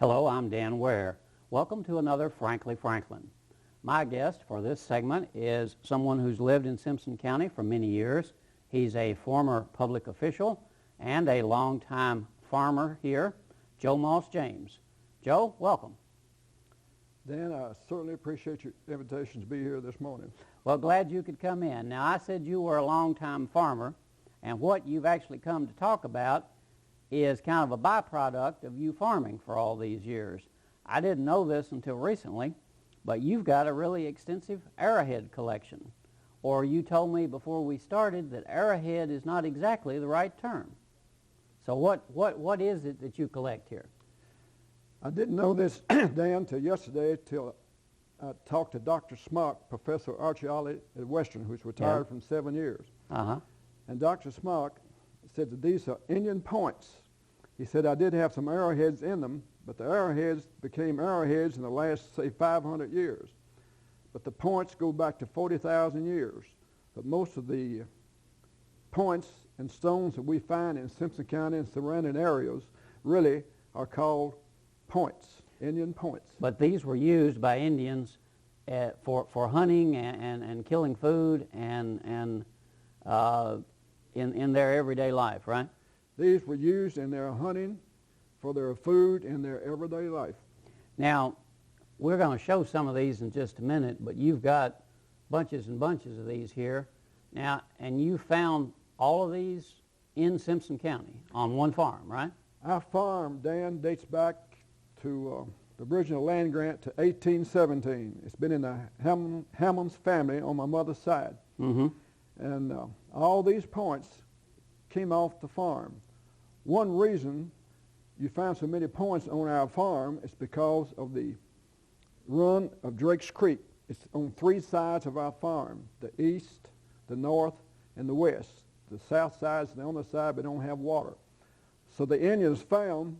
Hello, I'm Dan Ware. Welcome to another Frankly Franklin. My guest for this segment is someone who's lived in Simpson County for many years. He's a former public official and a longtime farmer here, Joe Moss James. Joe, welcome. Dan, I certainly appreciate your invitation to be here this morning. Well, glad you could come in. Now, I said you were a longtime farmer, and what you've actually come to talk about is kind of a byproduct of you farming for all these years. I didn't know this until recently, but you've got a really extensive arrowhead collection. Or you told me before we started that arrowhead is not exactly the right term. So what is it that you collect here? I didn't know this, Dan, till yesterday, till I talked to Dr. Smock, Professor Archaeology at Western, who's retired from 7 years. And Dr. Smock said that these are Indian points. He said I did have some arrowheads in them, but the arrowheads became arrowheads in the last, say, 500 years. But the points go back to 40,000 years. But most of the points and stones that we find in Simpson County and surrounding areas really are called points, Indian points. But these were used by Indians for hunting and killing food and in their everyday life, right? These were used in their hunting, for their food, in their everyday life. Now, we're going to show some of these in just a minute, but you've got bunches and bunches of these here. Now, and you found all of these in Simpson County on one farm, right? Our farm, Dan, dates back to the original land grant to 1817. It's been in the Hammonds family on my mother's side. And all these points came off the farm. One reason you find so many points on our farm is because of the run of Drake's Creek. It's on 3 sides of our farm, the east, the north, and the west. The south side is on the side but don't have water. So the Indians found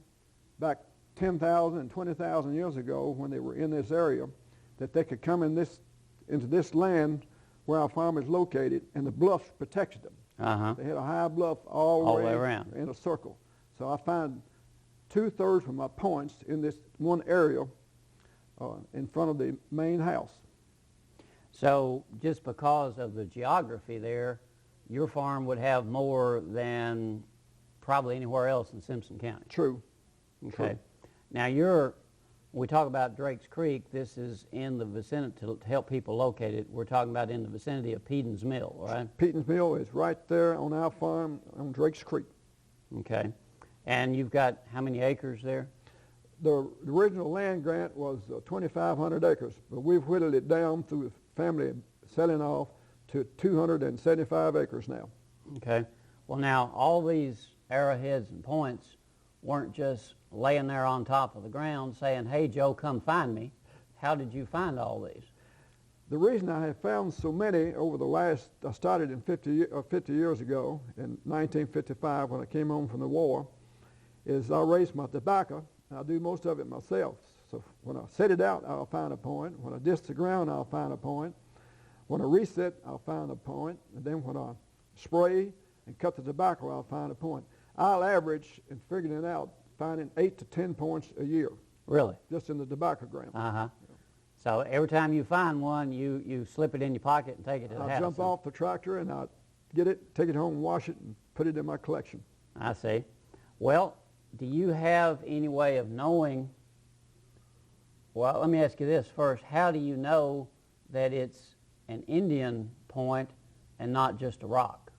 back 10,000 and 20,000 years ago when they were in this area that they could come into this land where our farm is located, and the bluffs protected them. They had a high bluff all the way around in a circle. So I find 2/3 of my points in this one area in front of the main house. So just because of the geography there, your farm would have more than probably anywhere else in Simpson County. True. Okay. True. Now when we talk about Drake's Creek, this is in the vicinity, to help people locate it, we're talking about in the vicinity of Peden's Mill, right? Peden's Mill is right there on our farm on Drake's Creek. Okay. And you've got how many acres there? The original land grant was 2,500 acres, but we've whittled it down through the family selling off to 275 acres now. Okay. Well, now, all these arrowheads and points weren't just laying there on top of the ground saying, hey, Joe, come find me. How did you find all these? The reason I have found so many over the last, I started in 50 years ago, in 1955 when I came home from the war, is I raised my tobacco, and I do most of it myself. So when I set it out, I'll find a point. When I disc the ground, I'll find a point. When I reset, I'll find a point. And then when I spray and cut the tobacco, I'll find a point. I'll average, in figuring it out, finding 8 to 10 points a year. Really? Just in the tobacco ground. So every time you find one, you slip it in your pocket and take it to the house. I'll jump off the tractor and I'll get it, take it home, wash it, and put it in my collection. I see. Well, do you have any way of knowing, well, let me ask you this first. How do you know that it's an Indian point and not just a rock?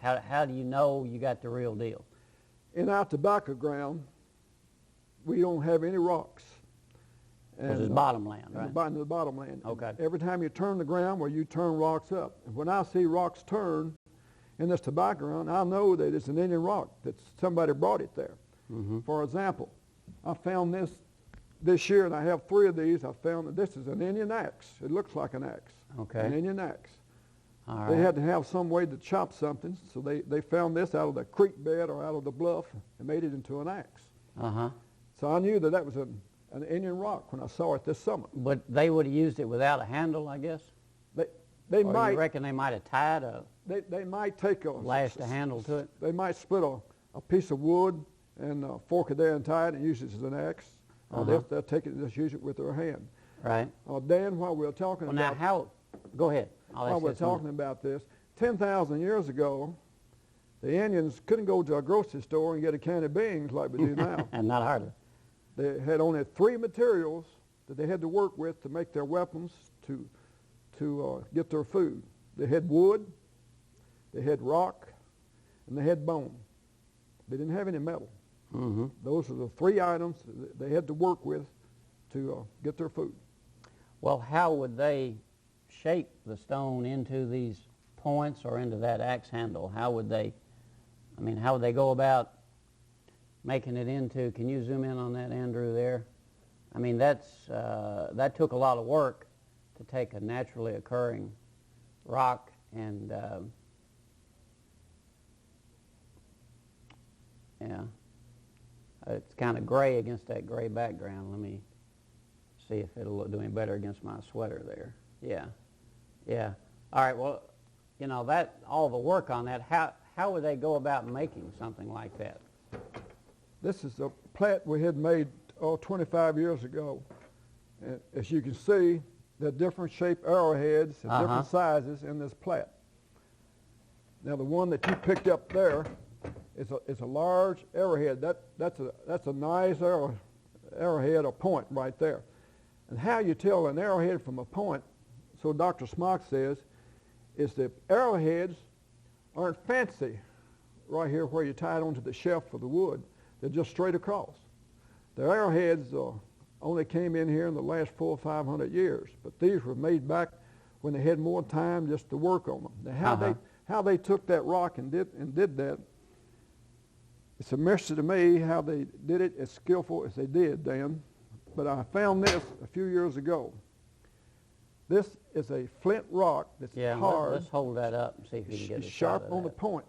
How do you know you got the real deal? In our tobacco ground, we don't have any rocks. Because it's bottomland, right? In the bottomland. Okay. Every time you turn the ground, well, you turn rocks up. And when I see rocks turn in this tobacco ground, I know that it's an Indian rock, that somebody brought it there. For example, I found this year, and I have 3 of these. I found that this is an Indian axe. It looks like an axe. Okay. An Indian axe. All right. They had to have some way to chop something, so they found this out of the creek bed or out of the bluff and made it into an axe. So I knew that was an Indian rock when I saw it this summer. But they would have used it without a handle, I guess? They or might. You reckon they might have tied a They might take lashed a handle to it? They might split a piece of wood and fork it there and tie it and use it as an axe. or they'll take it and just use it with their hand. Right. Dan, while we're talking Well, about... now how... Go ahead. While we're talking about this, 10,000 years ago, the Indians couldn't go to a grocery store and get a can of beans like we do now. And not hardly. They had only 3 materials that they had to work with to make their weapons to get their food. They had wood, they had rock, and they had bone. They didn't have any metal. Mm-hmm. Those are the 3 items that they had to work with to get their food. Well, how would they shape the stone into these points or into that axe handle? How would they go about making it into, can you zoom in on that, Andrew, there? I mean, that took a lot of work to take a naturally occurring rock and, yeah, it's kind of gray against that gray background. Let me see if it'll do any better against my sweater there. Yeah, yeah. All right, well, you know, that all the work on that, how would they go about making something like that? This is a plat we had made 25 years ago. And as you can see, there are different shaped arrowheads and different sizes in this plat. Now the one that you picked up there is a large arrowhead. That's a nice arrowhead or point right there. And how you tell an arrowhead from a point, so Dr. Smock says, is the arrowheads aren't fancy right here where you tie it onto the shelf for the wood. They're just straight across. The arrowheads only came in here in the last 400 or 500 years, but these were made back when they had more time just to work on them. Now how they took that rock and did that, it's a mystery to me how they did it as skillful as they did, Dan. But I found this a few years ago. This is a flint rock that's hard. Let's hold that up and see if we can get a sharp shot of on that. the point.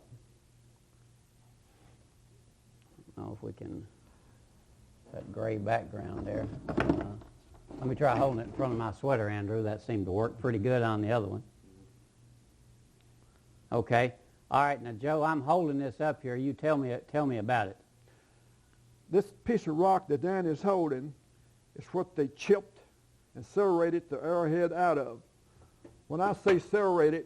I don't know if we can, that gray background there. Let me try holding it in front of my sweater, Andrew. That seemed to work pretty good on the other one. Okay. All right, now Joe, I'm holding this up here. You tell me about it. This piece of rock that Dan is holding is what they chipped and serrated the arrowhead out of. When I say serrated,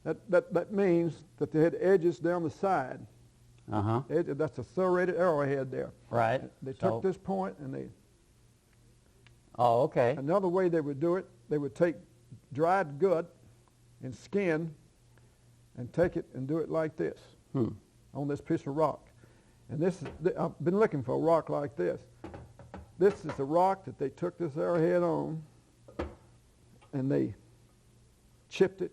that means that they had edges down the side. That's a serrated arrowhead there. Right. They took this point and they... Oh, okay. Another way they would do it, they would take dried gut and skin and take it and do it like this on this piece of rock. And this is, I've been looking for a rock like this. This is the rock that they took this arrowhead on and they chipped it.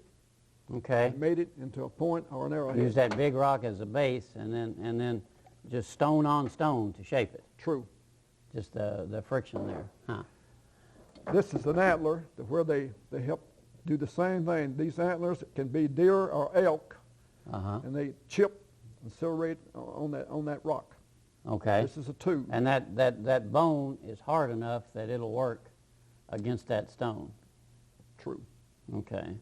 Okay. And made it into a point or an arrowhead. Use that big rock as a base and then just stone on stone to shape it. True. Just the friction there. Huh. This is an antler where they help do the same thing. These antlers can be deer or elk, and they chip and serrate on that rock. Okay. This is a tube. And that bone is hard enough that it'll work against that stone. True. Okay.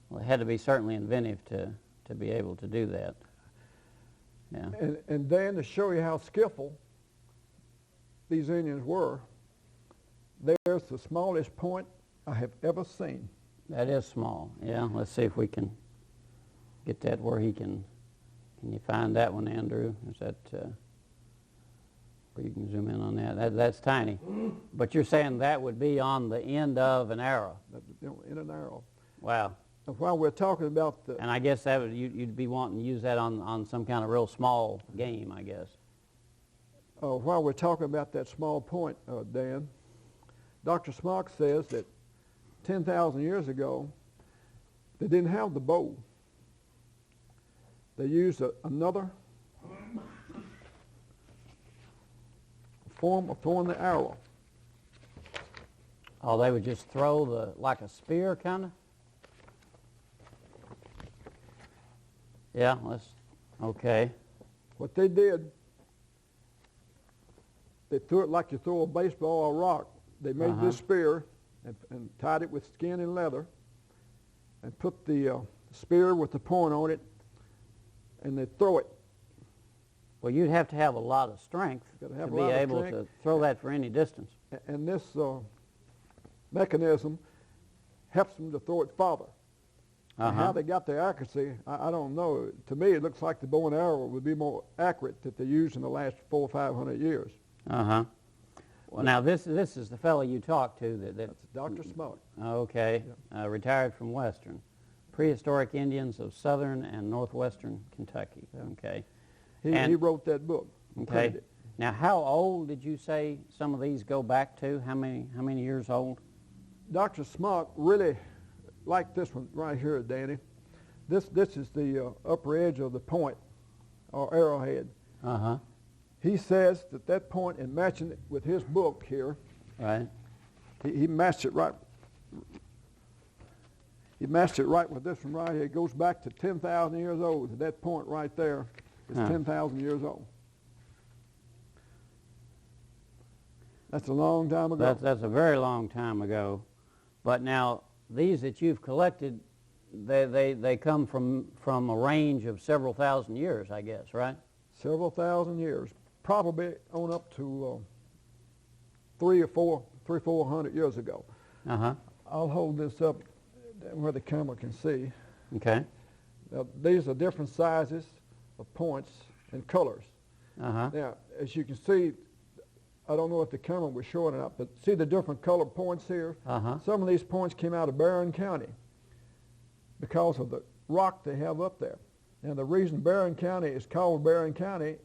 Well, it had to be certainly inventive to be able to do that. Yeah. And then to show you how skillful these Indians were, there's the smallest point I have ever seen. That is small. Yeah. Let's see if we can get that where he can. Can you find that one, Andrew? Is that where you can zoom in on that? That's tiny. But you're saying that would be on the end of an arrow. In an arrow. Wow. And while we're talking about the... And I guess that would, you'd be wanting to use that on some kind of real small game, I guess. While we're talking about that small point, Dan, Dr. Smock says that 10,000 years ago, they didn't have the bow. They used another form of throwing the arrow. Oh, they would just throw like a spear, kind of? Yeah, okay. What they did, they threw it like you throw a baseball or a rock. They made this spear and tied it with skin and leather and put the spear with the point on it, and they throw it. Well, you'd have to have a lot of strength to be able to throw that for any distance. And this mechanism helps them to throw it farther. And how they got their accuracy, I don't know. To me, it looks like the bow and arrow would be more accurate that they used in the last 400 or 500 years. Well, now this is the fellow you talked to. That's Dr. Smock. Okay, retired from Western. Prehistoric Indians of Southern and Northwestern Kentucky. Okay. He wrote that book. Okay. Now, how old did you say some of these go back to? How many years old? Dr. Smock really liked this one right here, Danny. This is the upper edge of the point, or arrowhead. He says that point, and matching it with his book here, right? He matched it right. He matched it right with this one right here. It goes back to 10,000 years old. That point right there is 10,000 years old. That's a long time ago. That's a very long time ago. But now, these that you've collected, they come from a range of several thousand years, I guess, right? Several thousand years. Probably on up to 300 or 400 years ago. I'll hold this up where the camera can see. Okay. Now, these are different sizes of points and colors. Uh-huh. Now, as you can see, I don't know if the camera was showing it up, but see the different colored points here? Uh-huh. Some of these points came out of Barron County because of the rock they have up there. And the reason Barron County is called Barron County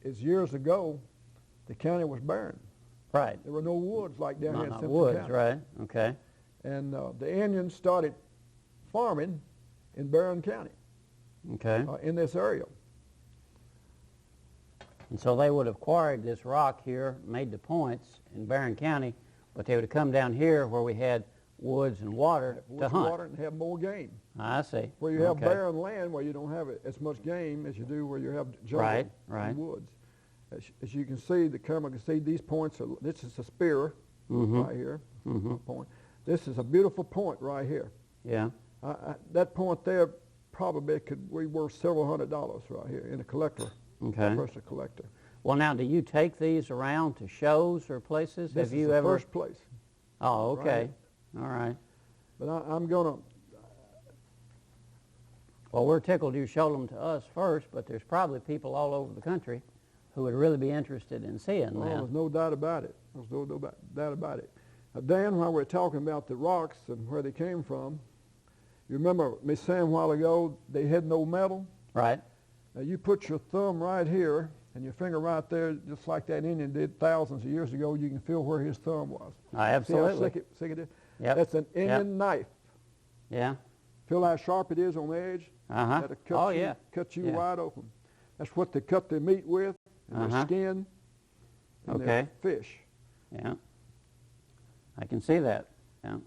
is years ago, the county was barren. Right. There were no woods like down here in Simpson woods, County. right? Okay. And the Indians started farming in Barron County. Okay. In this area. And so they would have quarried this rock here, made the points in Barron County, but they would have come down here where we had woods and water to hunt. Water and have more game. I see. Where you have barren land where you don't have as much game as you do where you have jungle and woods. As you can see, the camera can see these points. This is a spear right here. Point. This is a beautiful point right here. Yeah. That point there probably could be worth several $100s right here in a collector. Okay. A personal collector. Well, now, do you take these around to shows or places? This have you is the ever? First place. Oh, okay. Right. All right. But I'm going to. Well, we're tickled you showed them to us first, but there's probably people all over the country who would really be interested in seeing that. There's no doubt about it. There's no doubt about it. Now, Dan, while we're talking about the rocks and where they came from, you remember me saying a while ago they had no metal? Right. Now, you put your thumb right here and your finger right there, just like that Indian did thousands of years ago. You can feel where his thumb was. Absolutely. See how slick it is? Yep. That's an Indian knife. Yeah. Feel how sharp it is on the edge? Uh-huh. That'll cut you wide open. That's what they cut their meat with, and their skin, and their fish. Yeah. I can see that. Yeah.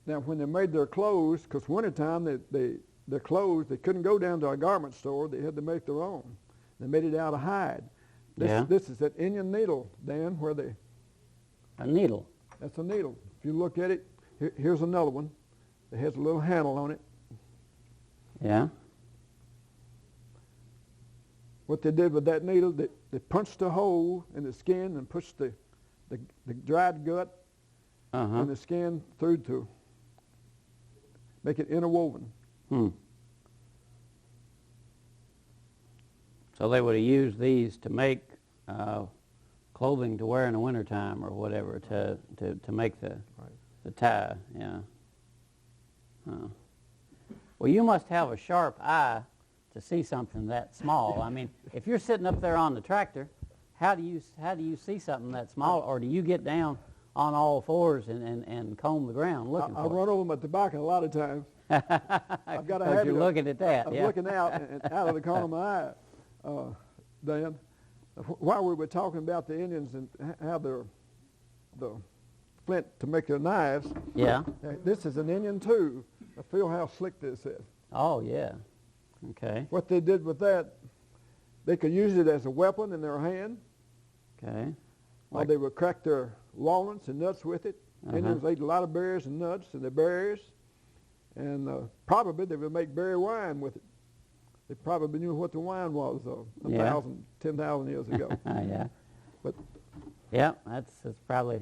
Now, when they made their clothes, because wintertime, their clothes, they couldn't go down to a garment store. They had to make their own. They made it out of hide. This is an Indian needle, Dan, where they... A needle? That's a needle. If you look at it, here's another one. It has a little handle on it. Yeah. What they did with that needle, they punched a hole in the skin and pushed the dried gut and the skin through to make it interwoven. So they would have used these to make clothing to wear in the wintertime or whatever to make the tie. Yeah. Well, you must have a sharp eye to see something that small. I mean, if you're sitting up there on the tractor, how do you see something that small, or do you get down on all fours and comb the ground looking for it? I run over my tobacco a lot of times. I've got a habit. You're looking at that. I'm looking out and out of the corner of my eye, Dan. While we were talking about the Indians and how the flint to make their knives. Yeah. This is an Indian too. I feel how slick this is. Oh yeah. Okay. What they did with that, they could use it as a weapon in their hand. Okay. Or they would crack their walnuts and nuts with it. Indians ate a lot of berries and nuts and the berries. And probably they would make berry wine with it. They probably knew what the wine was 10,000 years ago. Yeah. But yeah, that's probably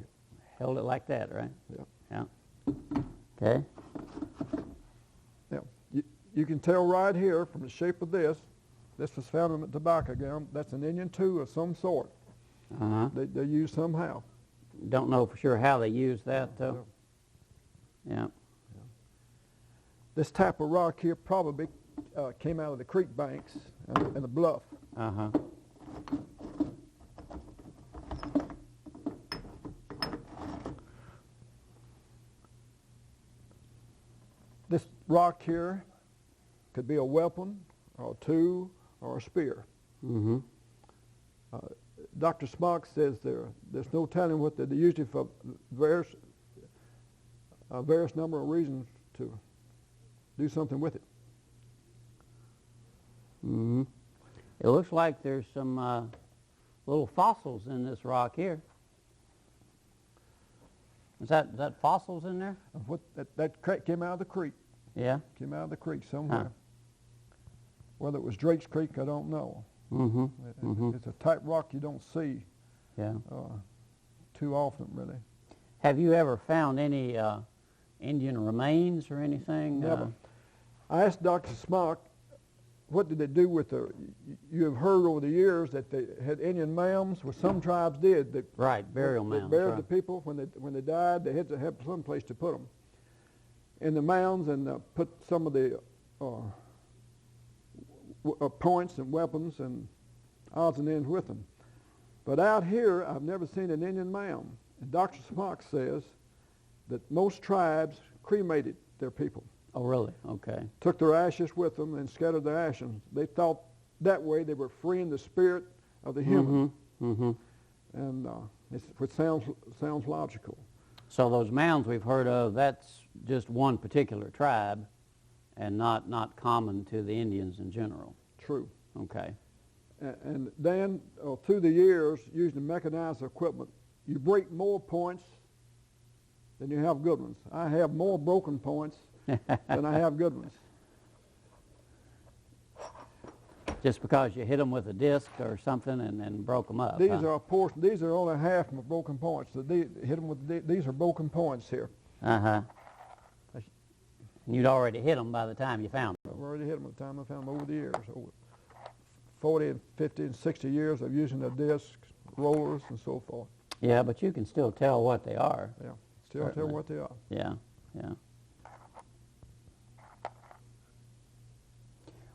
held it like that, right? yeah. Yeah. Okay. Now, you can tell right here from the shape of this. This was found in a tobacco gum. That's an Indian too of some sort. Uh-huh. They use somehow. Don't know for sure how they use that, though. Yeah. This type of rock here probably came out of the creek banks and the bluff. Uh-huh. This rock here could be a weapon or a tool or a spear. Mm-hmm. Dr. Smock says there's no telling what they used it for various number of reasons to do something with it. Mm-hmm. It looks like there's some little fossils in this rock here. Is that fossils in there? What that came out of the creek. Yeah. Came out of the creek somewhere. Huh. Whether it was Drake's Creek, I don't know. Mm-hmm. Mm-hmm. It's a type rock you don't see Yeah. too often, really. Have you ever found any Indian remains or anything? Never. I asked Dr. Smock, what did they do with the? You have heard over the years that they had Indian mounds. Well, some tribes did. That right, burial mounds. They buried right. the people when they died. They had to have some place to put them in the mounds and put some of the points and weapons and odds and ends with them. But out here, I've never seen an Indian mound. And Dr. Smock says that most tribes cremated their people. Oh, really? Okay. Took their ashes with them and scattered their ashes. They thought that way they were freeing the spirit of the human. Mm-hmm. And it sounds logical. So those mounds we've heard of, that's just one particular tribe and not common to the Indians in general. True. Okay. And then through the years, using mechanized equipment, you break more points than you have good ones. I have more broken points than I have good ones. Just because you hit them with a disc or something and then broke them up. These are a portion. These are only half of my broken points. So hit them with these are broken points here. Uh-huh. You'd already hit them by the time you found them. I've already hit them by the time I found them over the years. Over 40 and 50 and 60 years of using the discs, rollers, and so forth. Yeah, but you can still tell what they are. Yeah, still tell what they are. Yeah, yeah.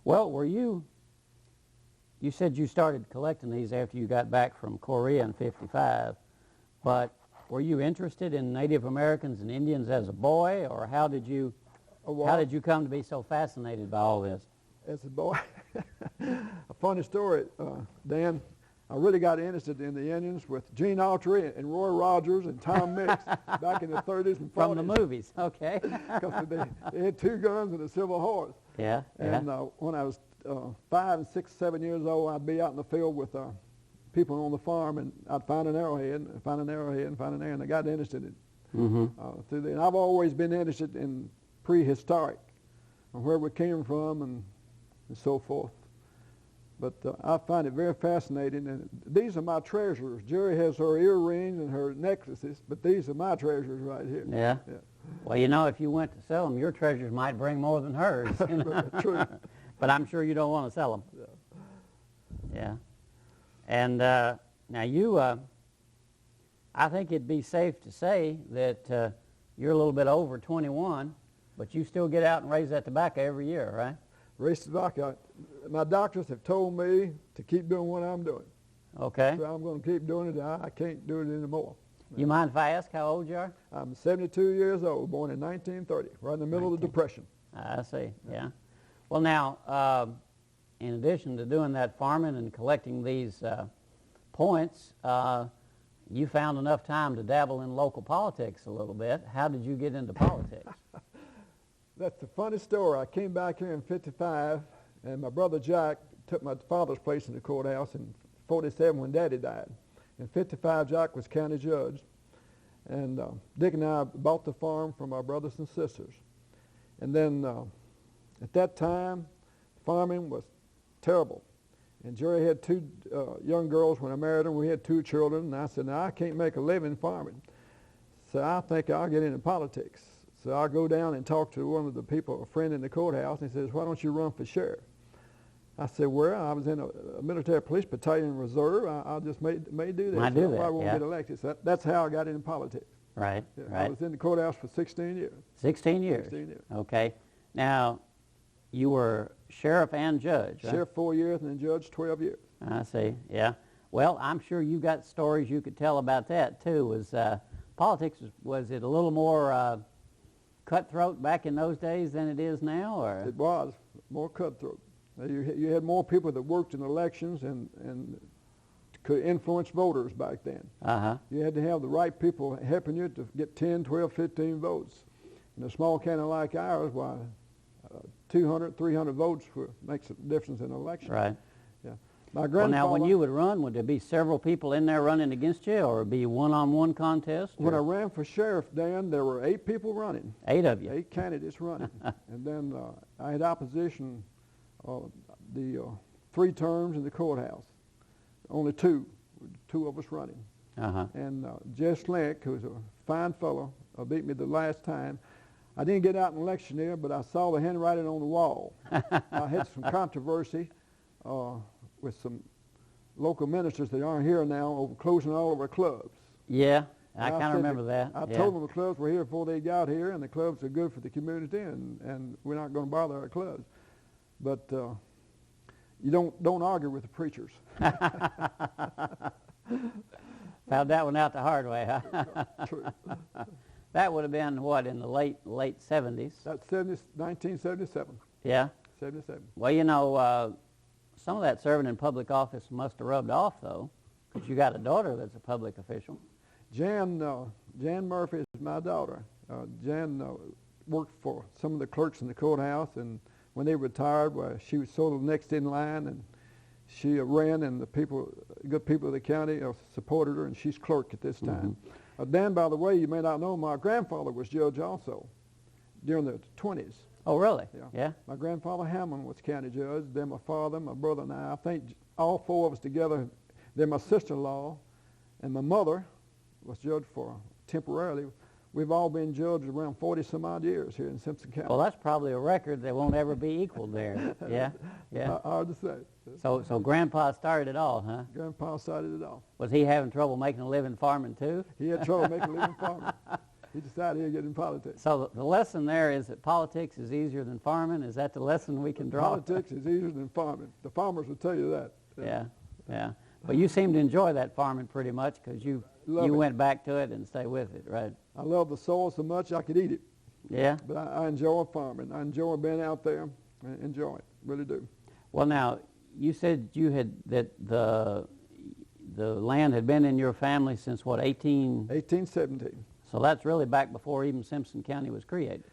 Well, you said you started collecting these after you got back from Korea in '55, but were you interested in Native Americans and Indians as a boy, or how did you come to be so fascinated by all this? As a boy, a funny story, Dan. I really got interested in the Indians with Gene Autry and Roy Rogers and Tom Mix back in the 30s and 40s. From the movies, okay. Because they had 2 guns and a Civil Horse. Yeah, And when I was 5 and 6, 7 years old, I'd be out in the field with people on the farm, and I'd find an arrowhead, and find an arrowhead, and find an arrow, and I got interested in through that. And I've always been interested in prehistoric, and where we came from, and so forth. But I find it very fascinating, and these are my treasures. Jerry has her earrings and her necklaces, but these are my treasures right here. Yeah. Well, you know, if you went to sell them, your treasures might bring more than hers. You know? True. But I'm sure you don't want to sell them. Yeah. And now you, I think it'd be safe to say that you're a little bit over 21, but you still get out and raise that tobacco every year, right? Race tobacco. My doctors have told me to keep doing what I'm doing. Okay. So I'm going to keep doing it. I can't do it anymore. You mind if I ask how old you are? I'm 72 years old, born in 1930, right in the middle of the Depression. I see, yeah. Well, now, in addition to doing that farming and collecting these points, you found enough time to dabble in local politics a little bit. How did you get into politics? That's a funny story. I came back here in '55, and my brother Jack took my father's place in the courthouse in '47 when Daddy died. In '55, Jack was county judge, and Dick and I bought the farm from our brothers and sisters. And then at that time, farming was terrible. And Jerry had two young girls when I married him. We had 2 children, and I said, now I can't make a living farming, so I think I'll get into politics. So I go down and talk to one of the people, a friend in the courthouse, and he says, why don't you run for sheriff? I said, well, I was in a military police battalion reserve. I just may do that. Might do that, I won't yeah. get elected. So that's how I got into politics. Right, Yeah, right. I was in the courthouse for 16 years. 16 years. 16 years. Okay. Now, you were sheriff and judge, right? Sheriff 4 years and then judge 12 years. I see, yeah. Well, I'm sure you got stories you could tell about that, too. Was politics, was it a little more cutthroat back in those days than it is now? Or? It was more cutthroat. You had more people that worked in elections and could influence voters back then. Uh-huh. You had to have the right people helping you to get 10, 12, 15 votes. In a small county like ours, why, 200, 300 votes makes a difference in an election. Right. Yeah. My Well, grandfather, now, when you would run, would there be several people in there running against you, or would it be a one-on-one contest? when I or ran for sheriff, Dan, there were 8 people running, 8 of you? 8 candidates running. And then I had opposition the 3 terms in the courthouse. Only 2 of us running. Uh-huh. And Jess Link, who's a fine fellow, beat me the last time. I didn't get out in electioneer, but I saw the handwriting on the wall. I had some controversy with some local ministers that aren't here now over closing all of our clubs. Yeah, I And kind of said remember that. I yeah. told them the clubs were here before they got here, and the clubs are good for the community, and we're not going to bother our clubs. But you don't argue with the preachers. Found that one out the hard way, huh? True. That would have been, what, in the late 70s? That's 1977. Yeah? 77. Well, you know, some of that serving in public office must have rubbed off, though, because you got a daughter that's a public official. Jan Murphy is my daughter. Jan worked for some of the clerks in the courthouse, and when they retired, well, she was sort of next in line, and she ran, and the good people of the county supported her, and she's clerk at this time. Mm-hmm. Dan, by the way, you may not know, my grandfather was judge also during the 20s. Oh, really? Yeah. My grandfather Hammond was county judge, then my father, my brother, and I think all 4 of us together, then my sister-in-law, and my mother was judge for temporarily. We've all been judged around 40-some-odd years here in Simpson County. Well, that's probably a record that won't ever be equaled there. Yeah, yeah. Hard to say. So Grandpa started it all, huh? Grandpa started it all. Was he having trouble making a living farming, too? He had trouble making a living farming. He decided he'd get in politics. So the lesson there is that politics is easier than farming. Is that the lesson we can draw? Politics is easier than farming. The farmers will tell you that. Yeah, yeah. But you seem to enjoy that farming pretty much because you went back to it and stay with it, right? I love the soil so much I could eat it. Yeah? But I enjoy farming. I enjoy being out there. I enjoy it, really do. Well, now, you said that the land had been in your family since, what, 1817. So that's really back before even Simpson County was created.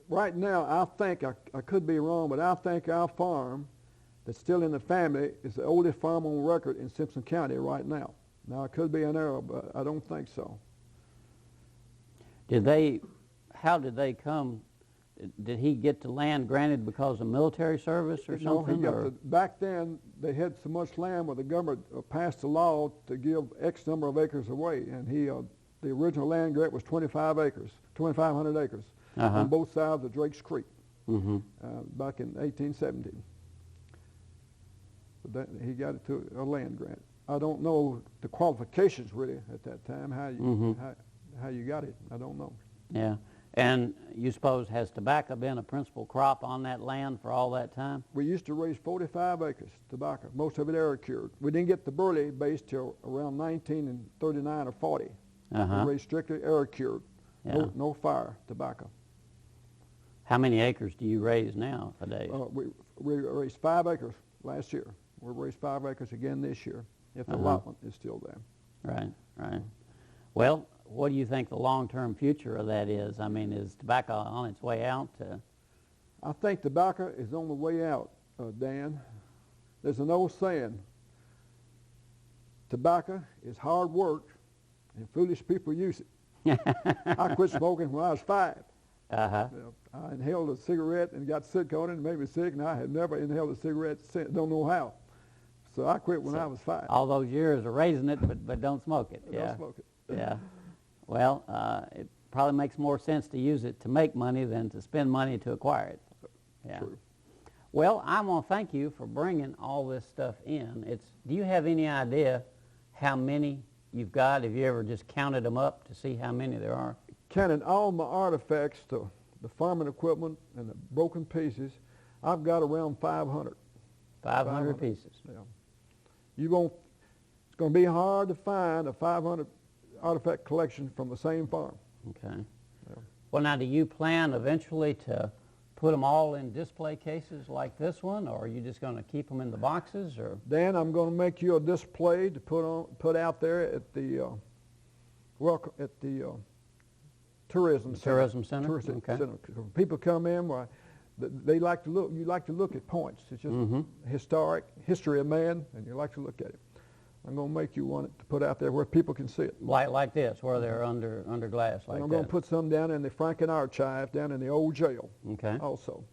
Right now, I think, I could be wrong, but I think our farm that's still in the family is the oldest farm on record in Simpson County right now. Now, it could be an error, but I don't think so. How did they come? Did he get the land granted because of military service or something? No, back then they had so much land where the government passed a law to give X number of acres away, and the original land grant was 25 acres, 2,500 acres on both sides of Drake's Creek back in 1817. But he got it to a land grant. I don't know the qualifications really at that time, how you got it. I don't know. Yeah. And you suppose, has tobacco been a principal crop on that land for all that time? We used to raise 45 acres tobacco, most of it air cured. We didn't get the burley base till around 1939 or 40. We raised strictly air cured, no fire tobacco. How many acres do you raise nowadays? We raised 5 acres last year. We'll raise 5 acres again this year if the allotment is still there. Right, right. Well, what do you think the long-term future of that is? I mean, is tobacco on its way out? I think tobacco is on the way out, Dan. There's an old saying, tobacco is hard work and foolish people use it. I quit smoking when I was 5. Uh-huh. I inhaled a cigarette and got sick on it and made me sick, and I had never inhaled a cigarette since. Don't know how. So I quit when I was 5. All those years of raising it, but don't smoke it. Yeah. Don't smoke it. Yeah. Well, it probably makes more sense to use it to make money than to spend money to acquire it. Yeah. True. Well, I want to thank you for bringing all this stuff in. Do you have any idea how many you've got? Have you ever just counted them up to see how many there are? Counting all my artifacts, to the farming equipment and the broken pieces, I've got around 500. 500 pieces. Yeah. It's going to be hard to find a 500 artifact collection from the same farm. Okay. Yeah. Well, now, do you plan eventually to put them all in display cases like this one, or are you just going to keep them in the boxes? Or Dan, I'm going to make you a display to put out there at the tourism center. Tourism center. Tourism Okay. center. When people come in, they like to look. You like to look at points. It's just historic history of man, and you like to look at it. I'm going to make you one to put out there where people can see it. Like this, where they're under glass like and I'm that. going to put some down in the Franken Archive, down in the old jail. Okay. Also.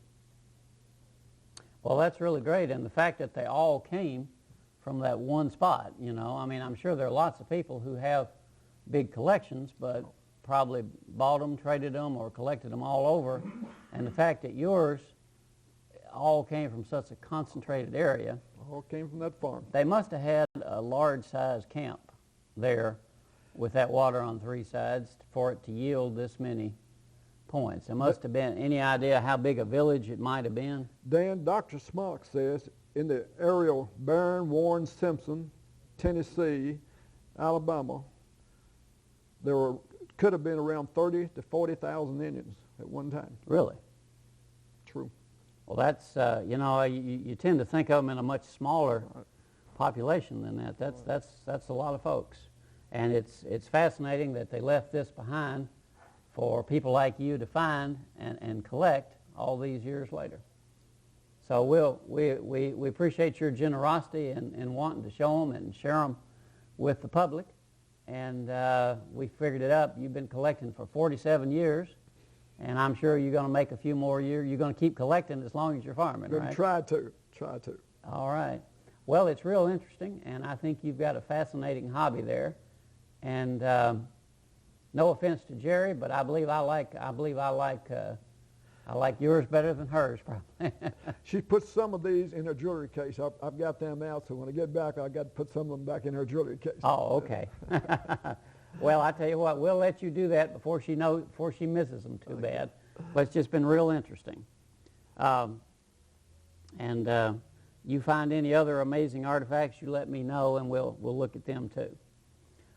Well, that's really great, and the fact that they all came from that one spot, you know. I mean, I'm sure there are lots of people who have big collections, but probably bought them, traded them, or collected them all over. And the fact that yours all came from such a concentrated area. All came from that farm. They must have had a large-sized camp there with that water on 3 sides for it to yield this many points. There must have been, any idea how big a village it might have been? Dan, Dr. Smock says in the area Barron, Warren, Simpson, Tennessee, Alabama, there could have been around 30 to 40,000 Indians at one time. Really? True. Well, that's, you know, you tend to think of them in a much smaller population than that. That's a lot of folks. And it's fascinating that they left this behind for people like you to find and collect all these years later. So we appreciate your generosity in wanting to show them and share them with the public. And we figured it up. You've been collecting for 47 years. And I'm sure you're going to make a few more years. You're going to keep collecting as long as you're farming, right? Try to. All right. Well, it's real interesting, and I think you've got a fascinating hobby there. And no offense to Jerry, but I believe I like yours better than hers, probably. She puts some of these in her jewelry case. I've got them out, so when I get back, I've got to put some of them back in her jewelry case. Oh, okay. Well, I tell you what, we'll let you do that before she misses them too bad. But it's just been real interesting. You find any other amazing artifacts, you let me know, and we'll look at them too.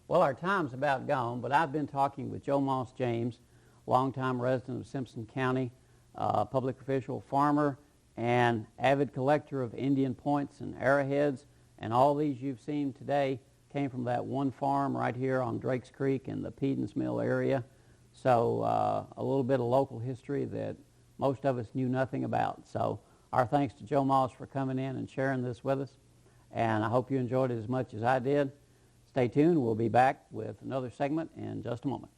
Well, our time's about gone, but I've been talking with Joe Moss James, longtime resident of Simpson County, public official, farmer, and avid collector of Indian points and arrowheads. And all these you've seen today came from that one farm right here on Drakes Creek in the Pedens Mill area. So a little bit of local history that most of us knew nothing about. So our thanks to Joe Moss for coming in and sharing this with us. And I hope you enjoyed it as much as I did. Stay tuned. We'll be back with another segment in just a moment.